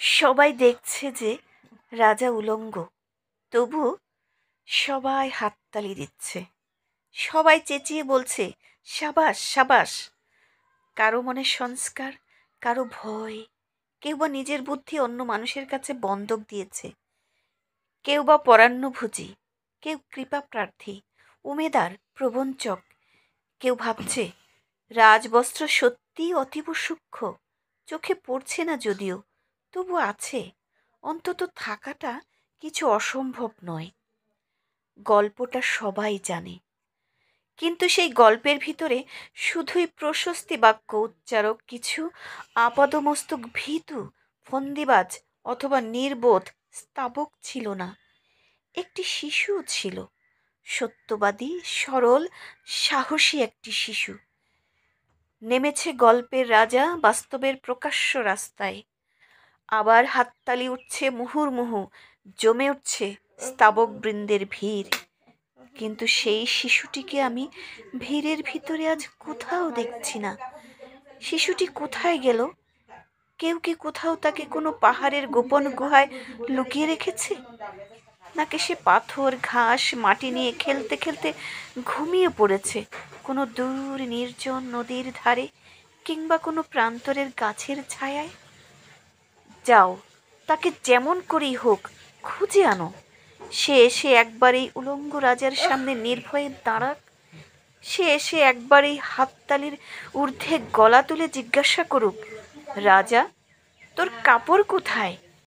সবাই দেখছে যে রাজা উলঙ্গ, তবু সবাই হাততালি দিচ্ছে। সবাই চেঁচিয়ে বলছে, সাবাস সাবাস। কারো মনে সংস্কার, কারো ভয়, কেউ বা নিজের বুদ্ধি অন্য মানুষের কাছে বন্ধক দিয়েছে, কেউ বা পরান্নভোজী, কেউ কৃপা প্রার্থী, উমেদার, প্রবঞ্চক। কেউ ভাবছে রাজবস্ত্র সত্যিই অতীব সূক্ষ্ম, চোখে পড়ছে না যদিও, তবু আছে, অন্তত থাকাটা কিছু অসম্ভব নয়। গল্পটা সবাই জানে, কিন্তু সেই গল্পের ভিতরে শুধুই প্রশস্তি বাক্য উচ্চারক কিছু আপাদমস্তক ভীতু, ফন্দিবাজ অথবা নির্বোধ স্তাবক ছিল না। একটি শিশুও ছিল, সত্যবাদী, সরল, সাহসী একটি শিশু। নেমেছে গল্পের রাজা বাস্তবের প্রকাশ্য রাস্তায়। আবার হাততালি উঠছে মুহুর্মুহু, জমে উঠছে স্তাবক বৃন্দের ভিড়। কিন্তু সেই শিশুটিকে আমি ভিড়ের ভিতরে আজ কোথাও দেখছি না। শিশুটি কোথায় গেল? কেউ কি কোথাও তাকে কোনো পাহাড়ের গোপন গুহায় লুকিয়ে রেখেছে? নাকি সে পাথর, ঘাস, মাটি নিয়ে খেলতে খেলতে ঘুমিয়ে পড়েছে কোনো দূর নির্জন নদীর ধারে, কিংবা কোনো প্রান্তরের গাছের ছায়ায়? যাও, তাকে যেমন করেই হোক খুঁজে আনো। সে এসে একবার এই উলঙ্গ রাজার সামনে নির্ভয়ে দাঁড়াক। সে এসে একবার এই হাততালির ঊর্ধ্বে গলা তুলে জিজ্ঞাসা করুক, রাজা, তোর কাপড় কোথায়?